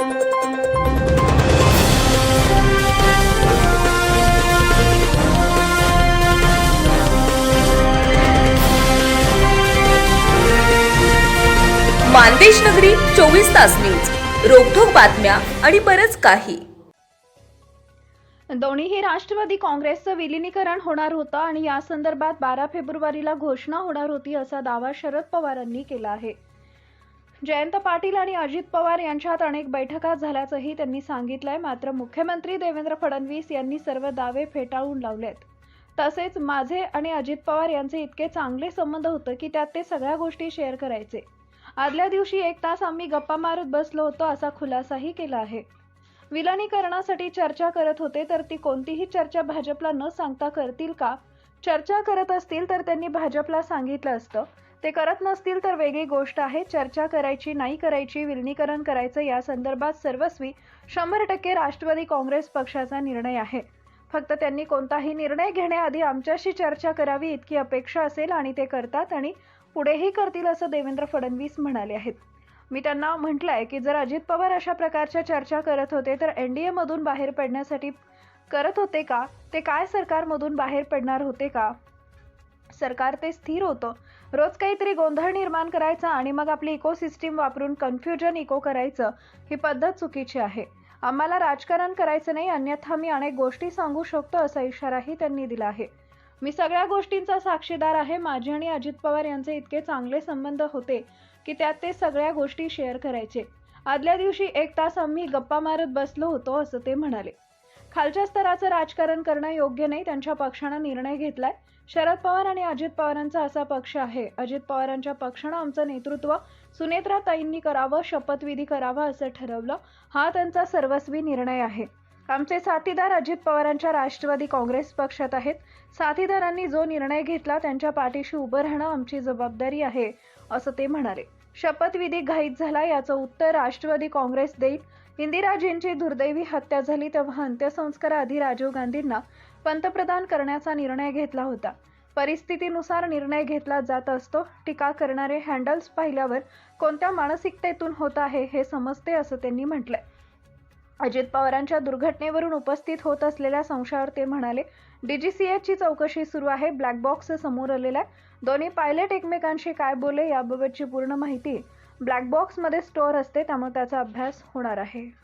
मानदेश नगरी 24 तास न्यूज, रोखोक बातम्या आणि बरंच काही. दोन्हीही राष्ट्रवादी काँग्रेसचं विलीनीकरण होणार होतं आणि या संदर्भात 12 फेब्रुवारीला घोषणा होणार होती असा दावा शरद पवारांनी केला आहे. जयंत पाटील आणि अजित पवार यांच्यात अनेक बैठका झाल्याचंही त्यांनी सांगितलंय. मात्र मुख्यमंत्री देवेंद्र फडणवीस यांनी सर्व दावे फेटाळून लावलेत. तसेच माझे आणि अजित पवार यांचे इतके चांगले संबंध होते की त्यात ते सगळ्या गोष्टी शेअर करायचे. आदल्या दिवशी 1 तास आम्ही गप्पा मारत बसलो होतो असा खुलासाही केला आहे. विलीनीकरणासाठी चर्चा करत होते तर ती कोणतीही चर्चा भाजपला न सांगता करतील का? चर्चा करत असतील तर त्यांनी भाजपला सांगितलं असतं. ते करत नसतील तर वेगळी गोष्ट आहे. चर्चा करायची नाही करायची, विलीनीकरण करायचं या संदर्भात सर्वस्वी 100% राष्ट्रवादी काँग्रेस पक्षाचा निर्णय आहे. फक्त त्यांनी कोणताही निर्णय घेण्याआधी आमच्याशी चर्चा करावी इतकी अपेक्षा असेल आणि ते करतात आणि पुढेही करतील असं देवेंद्र फडणवीस म्हणाले आहेत. मी त्यांना म्हटलंय की जर अजित पवार अशा प्रकारच्या चर्चा करत होते तर एनडीए मधून बाहेर पडण्यासाठी करत होते का? ते काय सरकारमधून बाहेर पडणार होते का? सरकार ते स्थिर होतं. रोज काहीतरी गोंधळ निर्माण करायचा आणि मग आपली इकोसिस्टीम वापरून कन्फ्युजन इको करायचं, ही पद्धत चुकीची आहे. आम्हाला राजकारण करायचं नाही, अन्यथा मी अनेक गोष्टी सांगू शकतो असा इशाराही त्यांनी दिला आहे. मी सगळ्या गोष्टींचा साक्षीदार आहे. माझे आणि अजित पवार यांचे इतके चांगले संबंध होते की त्यात ते सगळ्या गोष्टी शेअर करायचे. आदल्या दिवशी 1 तास आम्ही गप्पा मारत बसलो होतो असं ते म्हणाले. खालच्या स्तराचं राजकारण करणं योग्य नाही. त्यांच्या पक्षानं निर्णय घेतलाय. शरद पवार आणि अजित पवारांचा असा पक्ष आहे. अजित पवारांच्या पक्षानं आमचं नेतृत्व सुनेत्राताईंनी करावं, शपथविधी करावा असं ठरवलं. हा त्यांचा सर्वस्वी निर्णय आहे. आमचे साथीदार अजित पवारांच्या राष्ट्रवादी काँग्रेस पक्षात आहेत. साथीदारांनी जो निर्णय घेतला त्यांच्या पाठीशी उभं राहणं आमची जबाबदारी आहे असं ते म्हणाले. शपथविधी घाईत झाला याचं उत्तर राष्ट्रवादी काँग्रेस देईल. इंदिराजींची दुर्दैवी हत्या झाली तेव्हा अंत्यसंस्काराआधी राजीव गांधींना पंतप्रधान करण्याचा निर्णय घेतला होता. परिस्थितीनुसार निर्णय घेतला जात असतो. टीका करणारे हँडल्स पाहिल्यावर कोणत्या मानसिकतेतून होत आहे हे समजते असं त्यांनी म्हटलंय. अजित पवारांच्या दुर्घटनेवरून उपस्थित होत असलेल्या संशयावर ते म्हणाले, डीजीसीएची चौकशी सुरू आहे. ब्लॅक बॉक्स समोर आलेला आहे. दोन्ही पायलट एकमेकांशी काय बोलले याबाबतची पूर्ण माहिती ब्लॅक बॉक्समध्ये स्टोअर असते, त्यामुळे त्याचा अभ्यास होणार आहे.